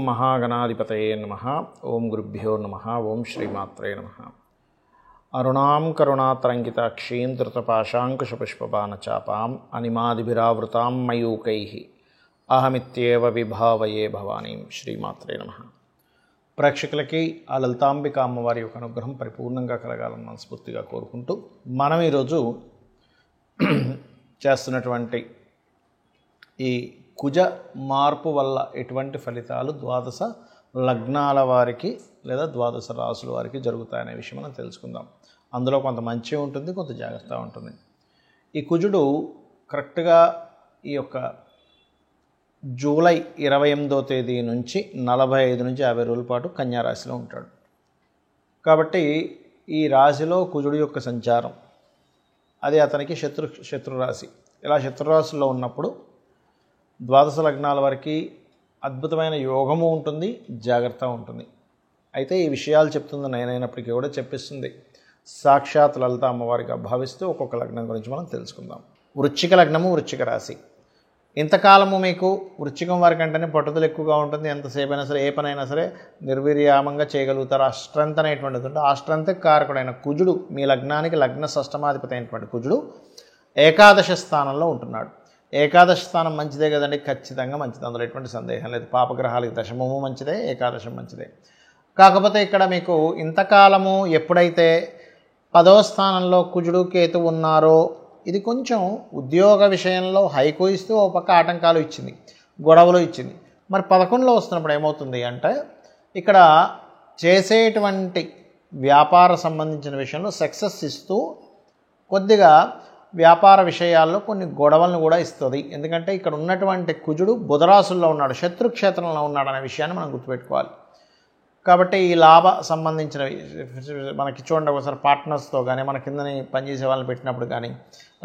మహాగణాధిపతయే నమః. ఓం గురుభ్యో నమః. ఓం శ్రీమాత్రే నమః. అరుణాం కరుణాతరంగితాక్షీం ధృతపాశాంకుశపుష్పబాణచాపాం అనిమాదిభిరావృతాం మయూకైః అహమిత్యేవ విభావయే భవానీం. శ్రీమాత్రే నమః. ప్రేక్షకులకి ఆ లలితాంబిక అమ్మవారి యొక్క అనుగ్రహం పరిపూర్ణంగా కలగాలని మనస్ఫూర్తిగా కోరుకుంటూ మనం ఈరోజు చేస్తున్నటువంటి ఈ కుజ మార్పు వల్ల ఎటువంటి ఫలితాలు ద్వాదశ లగ్నాల వారికి లేదా ద్వాదశ రాసుల వారికి జరుగుతాయనే విషయం మనం తెలుసుకుందాం. అందులో కొంత మంచి ఉంటుంది, కొంత జాగ్రత్త ఉంటుంది. ఈ కుజుడు కరెక్ట్గా ఈ యొక్క జూలై 28వ తేదీ నుంచి 45 నుంచి 50 రోజుల పాటు కన్యా రాశిలో ఉంటాడు. కాబట్టి ఈ రాశిలో కుజుడు యొక్క సంచారం అది అతనికి శత్రురాశి. ఇలా శత్రురాశిలో ఉన్నప్పుడు ద్వాదశ లగ్నాల వారికి అద్భుతమైన యోగము ఉంటుంది, జాగ్రత్త ఉంటుంది. అయితే ఈ విషయాలు చెప్తుంది నేనైనప్పటికీ కూడా చెప్పిస్తుంది సాక్షాత్ లలిత అమ్మవారిగా భావిస్తూ ఒక్కొక్క లగ్నం గురించి మనం తెలుసుకుందాం. వృశ్చిక లగ్నము, వృశ్చిక రాశి. ఇంతకాలము మీకు వృశ్చికం వారికి అంటేనే పట్టుదల ఎక్కువగా ఉంటుంది. ఎంతసేపు అయినా సరే ఏ పనైనా సరే నిర్వీర్యామంగా చేయగలుగుతారు. ఆ స్ట్రెంత్ అనేటువంటిది ఉంటుంది. ఆ స్ట్రెంత్ కారకుడైన కుజుడు మీ లగ్నానికి లగ్న షష్టమాధిపతి అయినటువంటి కుజుడు ఏకాదశ స్థానంలో ఉంటున్నాడు. ఏకాదశ స్థానం మంచిదే కదండి, ఖచ్చితంగా మంచిది, అందులో ఎటువంటి సందేహం లేదు. పాపగ్రహాలకి దశమము మంచిదే, ఏకాదశం మంచిదే. కాకపోతే ఇక్కడ మీకు ఇంతకాలము ఎప్పుడైతే 10వ స్థానంలో కుజుడు కేతు ఉన్నారో ఇది కొంచెం ఉద్యోగ విషయంలో హైకు ఇస్తూ ఓ పక్క ఆటంకాలు ఇచ్చింది, గొడవలు ఇచ్చింది. మరి 11లో వస్తున్నప్పుడు ఏమవుతుంది అంటే ఇక్కడ చేసేటువంటి వ్యాపార సంబంధించిన విషయంలో సక్సెస్ ఇస్తూ కొద్దిగా వ్యాపార విషయాల్లో కొన్ని గొడవలను కూడా ఇస్తుంది. ఎందుకంటే ఇక్కడ ఉన్నటువంటి కుజుడు బుధరాశుల్లో ఉన్నాడు, శత్రుక్షేత్రంలో ఉన్నాడు అనే విషయాన్ని మనం గుర్తుపెట్టుకోవాలి. కాబట్టి ఈ లాభ సంబంధించిన మనకి చూడండి, ఒకసారి పార్ట్నర్స్తో కానీ మన కిందని పనిచేసే వాళ్ళని పెట్టినప్పుడు కానీ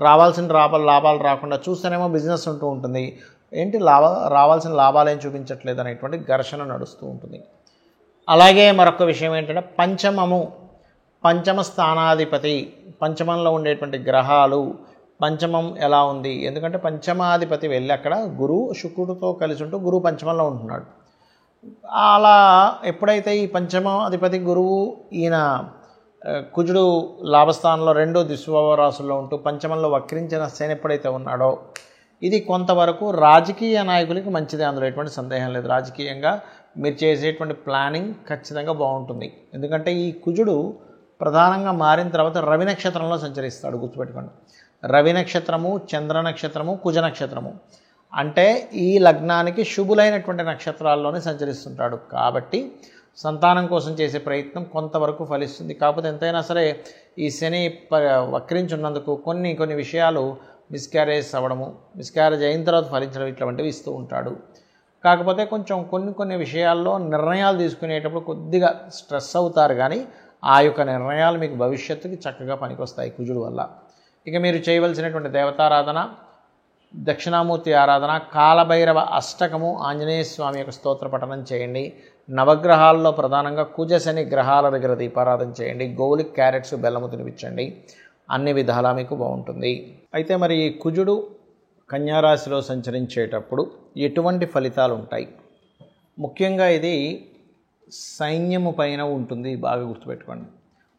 రావాల్సిన లాభాలు రాకుండా చూస్తేనేమో బిజినెస్ ఉంటూ ఉంటుంది, ఏంటి రావాల్సిన లాభాలు ఏం చూపించట్లేదు అనేటువంటి ఘర్షణ నడుస్తూ ఉంటుంది. అలాగే మరొక విషయం ఏంటంటే పంచమ స్థానాధిపతి, పంచమంలో ఉండేటువంటి గ్రహాలు పంచమం ఎలా ఉంది, ఎందుకంటే పంచమాధిపతి వెళ్ళి అక్కడ గురువు శుక్రుడితో కలిసి ఉంటూ గురువు పంచమంలో ఉంటున్నాడు. అలా ఎప్పుడైతే ఈ పంచమాధిపతి గురువు ఈయన కుజుడు లాభస్థానంలో 2 దిశరాశుల్లో ఉంటూ పంచమంలో వక్రించిన శని ఎప్పుడైతే ఉన్నాడో ఇది కొంతవరకు రాజకీయ నాయకులకి మంచిదే, అందులో ఎటువంటి సందేహం లేదు. రాజకీయంగా మీరు చేసేటువంటి ప్లానింగ్ ఖచ్చితంగా బాగుంటుంది. ఎందుకంటే ఈ కుజుడు ప్రధానంగా మారిన తర్వాత రవి నక్షత్రంలో సంచరిస్తాడు, గుర్తుపెట్టుకోండి. రవి నక్షత్రము, చంద్ర నక్షత్రము, కుజ నక్షత్రము అంటే ఈ లగ్నానికి శుభులైనటువంటి నక్షత్రాల్లోనే సంచరిస్తుంటాడు. కాబట్టి సంతానం కోసం చేసే ప్రయత్నం కొంతవరకు ఫలిస్తుంది. కాకపోతే ఎంతైనా సరే ఈ శని వక్రించున్నందుకు కొన్ని విషయాలు మిస్క్యారేజ్ అవ్వడము, మిస్క్యారేజ్ అయిన తర్వాత ఫలించడం ఇటువంటివి ఇస్తూ ఉంటాడు. కాకపోతే కొంచెం కొన్ని విషయాల్లో నిర్ణయాలు తీసుకునేటప్పుడు కొద్దిగా స్ట్రెస్ అవుతారు, కానీ ఆ యొక్క నిర్ణయాలు మీకు భవిష్యత్తుకి చక్కగా పనికొస్తాయి కుజుడు వల్ల. ఇక మీరు చేయవలసినటువంటి దేవతారాధన, దక్షిణామూర్తి ఆరాధన, కాలభైరవ అష్టకము, ఆంజనేయ స్వామి యొక్క స్తోత్ర పఠనం చేయండి. నవగ్రహాల్లో ప్రధానంగా కుజ శని గ్రహాల దగ్గర దీపారాధన చేయండి. గోవులకి క్యారెట్స్ బెల్లము తినిపించండి. అన్ని విధాలా మీకు బాగుంటుంది. అయితే మరి ఈ కుజుడు కన్యారాశిలో సంచరించేటప్పుడు ఎటువంటి ఫలితాలు ఉంటాయి? ముఖ్యంగా ఇది సైన్యము పైన ఉంటుంది, బాగా గుర్తుపెట్టుకోండి.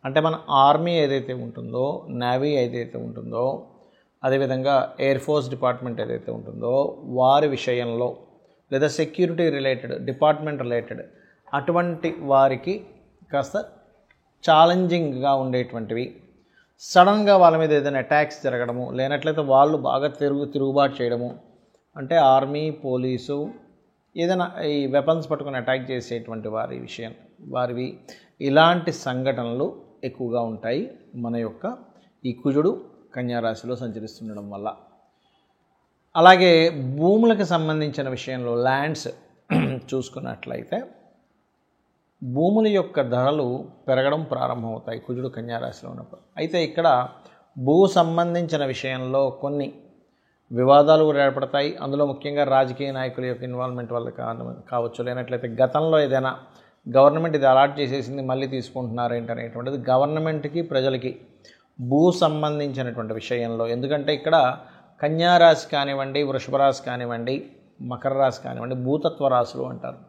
అంటే మన ఆర్మీ ఏదైతే ఉంటుందో, నేవీ ఏదైతే ఉంటుందో, అదేవిధంగా ఎయిర్ ఫోర్స్ డిపార్ట్మెంట్ ఏదైతే ఉంటుందో వారి విషయంలో, లేదా సెక్యూరిటీ రిలేటెడ్ డిపార్ట్మెంట్ రిలేటెడ్ అటువంటి వారికి కాస్త ఛాలెంజింగ్గా ఉండేటువంటివి, సడన్గా వాళ్ళ మీద ఏదైనా అటాక్స్ జరగడము, లేనట్లయితే వాళ్ళు బాగా తిరుగుబాటు చేయడము, అంటే ఆర్మీ, పోలీసు ఏదైనా ఈ వెపన్స్ పట్టుకొని అటాక్ చేసేటువంటి వారివి ఇలాంటి సంఘటనలు ఎక్కువగా ఉంటాయి మన యొక్క ఈ కుజుడు కన్యారాశిలో సంచరిస్తుండడం వల్ల. అలాగే భూములకు సంబంధించిన విషయంలో ల్యాండ్స్ చూసుకున్నట్లయితే భూముల యొక్క ధరలు పెరగడం ప్రారంభమవుతాయి కుజుడు కన్యారాశిలో ఉన్నప్పుడు. అయితే ఇక్కడ భూ సంబంధించిన విషయంలో కొన్ని వివాదాలు కూడా ఏర్పడతాయి. అందులో ముఖ్యంగా రాజకీయ నాయకుల యొక్క ఇన్వాల్వ్మెంట్ వల్ల కావచ్చు, లేనట్లయితే గతంలో ఏదైనా గవర్నమెంట్ ఇది అలాట్ చేసేసింది మళ్ళీ తీసుకుంటున్నారు ఏంటనేటువంటిది గవర్నమెంట్కి ప్రజలకి భూ సంబంధించినటువంటి విషయంలో. ఎందుకంటే ఇక్కడ కన్యారాశి కానివ్వండి, వృషభ రాశి కానివ్వండి, మకర రాశి కానివ్వండి, భూతత్వ రాశులు అంటారు.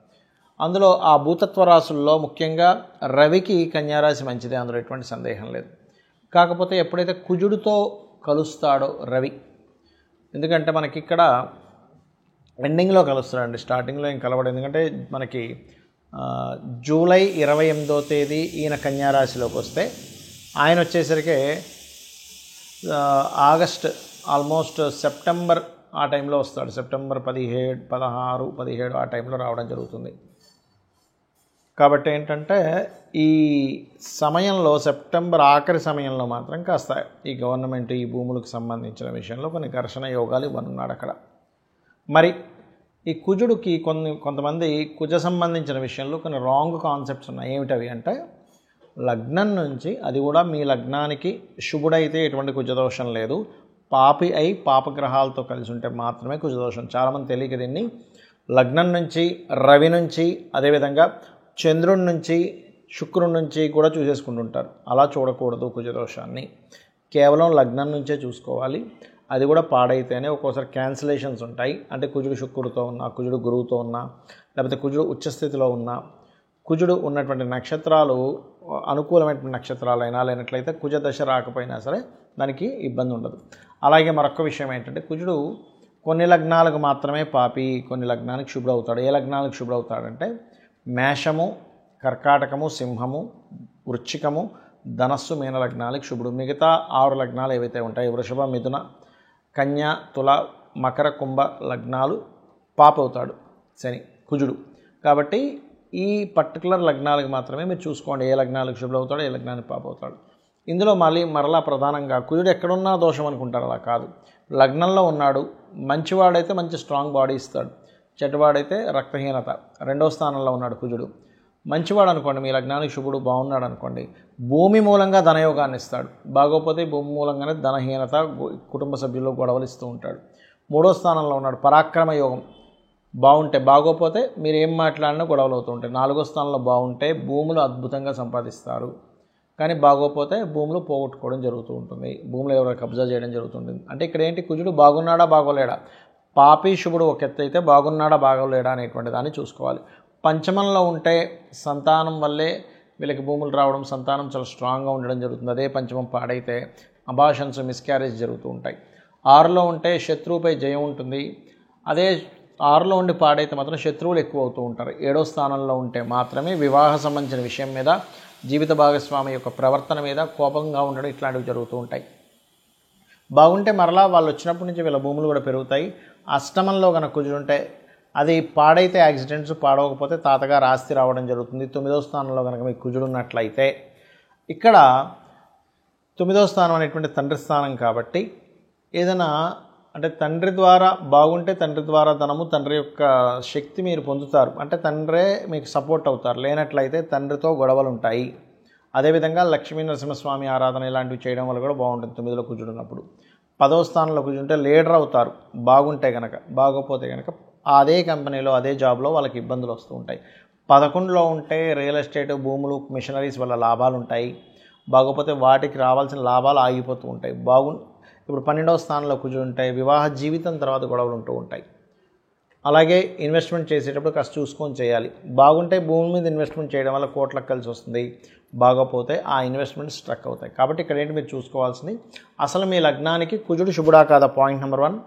అందులో ఆ భూతత్వ రాశుల్లో ముఖ్యంగా రవికి కన్యారాశి మంచిదే, అందులో ఎటువంటి సందేహం లేదు. కాకపోతే ఎప్పుడైతే కుజుడితో కలుస్తాడో రవి, ఎందుకంటే మనకి ఇక్కడ ఎండింగ్లో కలుస్తాడండి, స్టార్టింగ్లో ఏం కలవడు. ఎందుకంటే మనకి జూలై 28వ తేదీ ఈయన కన్యారాశిలోకి వస్తే ఆయన వచ్చేసరికి ఆగస్ట్ ఆల్మోస్ట్ సెప్టెంబర్ ఆ టైంలో వస్తాడు. సెప్టెంబర్ 17, 16, 17 ఆ టైంలో రావడం జరుగుతుంది. కాబట్టి ఏంటంటే ఈ సమయంలో సెప్టెంబర్ ఆఖరి సమయంలో మాత్రం కాస్త ఈ గవర్నమెంట్ ఈ భూములకు సంబంధించిన విషయంలో కొన్ని ఘర్షణ యోగాలు ఇవ్వనున్నాడు అక్కడ. మరి ఈ కుజుడికి కొంతమంది కుజ సంబంధించిన విషయంలో కొన్ని రాంగ్ కాన్సెప్ట్స్ ఉన్నాయి. ఏమిటవి అంటే లగ్నం నుంచి, అది కూడా మీ లగ్నానికి శుభుడైతే ఎటువంటి కుజదోషం లేదు, పాపి అయి పాపగ్రహాలతో కలిసి ఉంటే మాత్రమే కుజదోషం. చాలామంది తెలియక దీన్ని లగ్నం నుంచి, రవి నుంచి, అదేవిధంగా చంద్రుడి నుంచి, శుక్రుడి నుంచి కూడా చూసేసుకుంటుంటారు. అలా చూడకూడదు కుజదోషాన్ని, కేవలం లగ్నం నుంచే చూసుకోవాలి. అది కూడా పాడైతేనే ఒక్కోసారి క్యాన్సిలేషన్స్ ఉంటాయి. అంటే కుజుడు శుక్రుడితో ఉన్నా, కుజుడు గురువుతో ఉన్నా, లేకపోతే కుజుడు ఉచ్చస్థితిలో ఉన్నా, కుజుడు ఉన్నటువంటి నక్షత్రాలు అనుకూలమైనటువంటి నక్షత్రాలైనా లేనట్లయితే కుజ దశ రాకపోయినా సరే దానికి ఇబ్బంది ఉండదు. అలాగే మరొక విషయం ఏంటంటే కుజుడు కొన్ని లగ్నాలకు మాత్రమే పాపి, కొన్ని లగ్నానికి శుభ్రవుతాడు. ఏ లగ్నాలకు శుభ్రవుతాడంటే మేషము, కర్కాటకము, సింహము, వృశ్చికము, ధనస్సు, మీన లగ్నాలకు శుభుడు. మిగతా 6 లగ్నాలు ఏవైతే ఉంటాయి, వృషభ, మిథున, కన్య, తుల, మకర, కుంభ లగ్నాలు పాపవుతాడు శని, కుజుడు. కాబట్టి ఈ పర్టికులర్ లగ్నాలకు మాత్రమే మీరు చూసుకోండి ఏ లగ్నాలకు శుభ్రవుతాడో, ఏ లగ్నానికి పాపవుతాడు. ఇందులో మరలా ప్రధానంగా కుజుడు ఎక్కడున్నా దోషం అనుకుంటారు, అలా కాదు. లగ్నంలో ఉన్నాడు, మంచివాడైతే మంచి స్ట్రాంగ్ బాడీ ఇస్తాడు, చెడ్డవాడైతే రక్తహీనత. 2వ స్థానంలో ఉన్నాడు కుజుడు. మంచివాడు అనుకోండి, మీ లగ్నానికి శుభుడు బాగున్నాడు అనుకోండి, భూమి మూలంగా ధనయోగాన్ని ఇస్తాడు. బాగోపోతే భూమి మూలంగానే ధనహీనత, కుటుంబ సభ్యుల్లో గొడవలు ఇస్తూ ఉంటాడు. 3వ స్థానంలో ఉన్నాడు, పరాక్రమ యోగం బాగుంటే, బాగోపోతే మీరు ఏం మాట్లాడినా గొడవలు అవుతూ ఉంటాయి. 4వ స్థానంలో బాగుంటే భూములు అద్భుతంగా సంపాదిస్తారు, కానీ బాగోపోతే భూములు పోగొట్టుకోవడం జరుగుతూ ఉంటుంది, భూములు ఎవరైనా కబ్జా చేయడం జరుగుతుంటుంది. అంటే ఇక్కడ ఏంటి, కుజుడు బాగున్నాడా బాగోలేడా, పాపి శుభుడు ఒక ఎత్తు అయితే బాగున్నాడా బాగోలేడా అనేటువంటి దాన్ని చూసుకోవాలి. పంచమంలో ఉంటే సంతానం వల్లే వీళ్ళకి భూములు రావడం, సంతానం చాలా స్ట్రాంగ్గా ఉండడం జరుగుతుంది. అదే పంచమం పాడైతే అబాషన్స్, మిస్క్యారేజ్ జరుగుతూ ఉంటాయి. 6లో ఉంటే శత్రువుపై జయం ఉంటుంది. అదే 6లో ఉండి పాడైతే మాత్రం శత్రువులు ఎక్కువ అవుతూ ఉంటారు. 7వ స్థానంలో ఉంటే మాత్రమే వివాహ సంబంధించిన విషయం మీద, జీవిత భాగస్వామి యొక్క ప్రవర్తన మీద కోపంగా ఉండడం, ఇట్లాంటివి జరుగుతూ ఉంటాయి. బాగుంటే మరలా వాళ్ళు వచ్చినప్పటి నుంచి వీళ్ళ భూములు కూడా పెరుగుతాయి. అష్టమంలో కనుక కుజుంటే అది పాడైతే యాక్సిడెంట్స్, పాడవకపోతే తాతగారు ఆస్తి రావడం జరుగుతుంది. 9వ స్థానంలో కనుక మీకు కుజుడు ఉన్నట్లయితే, ఇక్కడ 9వ స్థానం అనేటువంటి తండ్రి స్థానం కాబట్టి ఏదైనా అంటే తండ్రి ద్వారా బాగుంటే తండ్రి ద్వారా ధనము, తండ్రి యొక్క శక్తి మీరు పొందుతారు, అంటే తండ్రే మీకు సపోర్ట్ అవుతారు. లేనట్లయితే తండ్రితో గొడవలు ఉంటాయి. అదేవిధంగా లక్ష్మీ నరసింహస్వామి ఆరాధన ఇలాంటివి చేయడం వల్ల కూడా బాగుంటుంది 9లో కుజుడు ఉన్నప్పుడు. 10వ స్థానంలో కుజుంటే లీడర్ అవుతారు బాగుంటే కనుక, బాగోపోతే కనుక అదే కంపెనీలో అదే జాబ్లో వాళ్ళకి ఇబ్బందులు వస్తూ ఉంటాయి. 11లో ఉంటే రియల్ ఎస్టేట్, భూములు, మిషనరీస్ వల్ల లాభాలు ఉంటాయి. బాగోపోతే వాటికి రావాల్సిన లాభాలు ఆగిపోతూ ఉంటాయి. ఇప్పుడు 12వ స్థానంలో కుజుడు ఉంటాయి, వివాహ జీవితం తర్వాత గొడవలు ఉంటూ ఉంటాయి. అలాగే ఇన్వెస్ట్మెంట్ చేసేటప్పుడు కాస్త చూసుకొని చేయాలి. బాగుంటే భూమి మీద ఇన్వెస్ట్మెంట్ చేయడం వల్ల కోట్లకు కలిసి వస్తుంది, బాగోపోతే ఆ ఇన్వెస్ట్మెంట్ స్ట్రక్ అవుతాయి. కాబట్టి ఇక్కడ ఏంటి మీరు చూసుకోవాల్సింది, అసలు మీ లగ్నానికి కుజుడు శుభుడా కాదా, పాయింట్ నెంబర్ 1.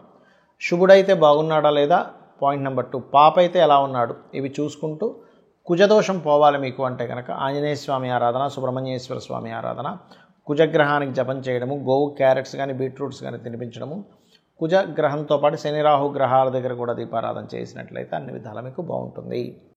శుభుడైతే బాగున్నాడా లేదా, పాయింట్ నెంబర్ 2. పాప అయితే ఎలా ఉన్నాడు, ఇవి చూసుకుంటూ కుజదోషం పోవాలి మీకు అంటే కనుక ఆంజనేయ స్వామి ఆరాధన, సుబ్రహ్మణ్యేశ్వర స్వామి ఆరాధన, కుజగ్రహానికి జపం చేయడము, గోవు క్యారెట్స్ కానీ బీట్రూట్స్ కానీ తినిపించడము, కుజగ్రహంతో పాటు శని రాహు గ్రహాల దగ్గర కూడా దీపారాధన చేసినట్లయితే అన్ని విధాలా మీకు బాగుంటుంది.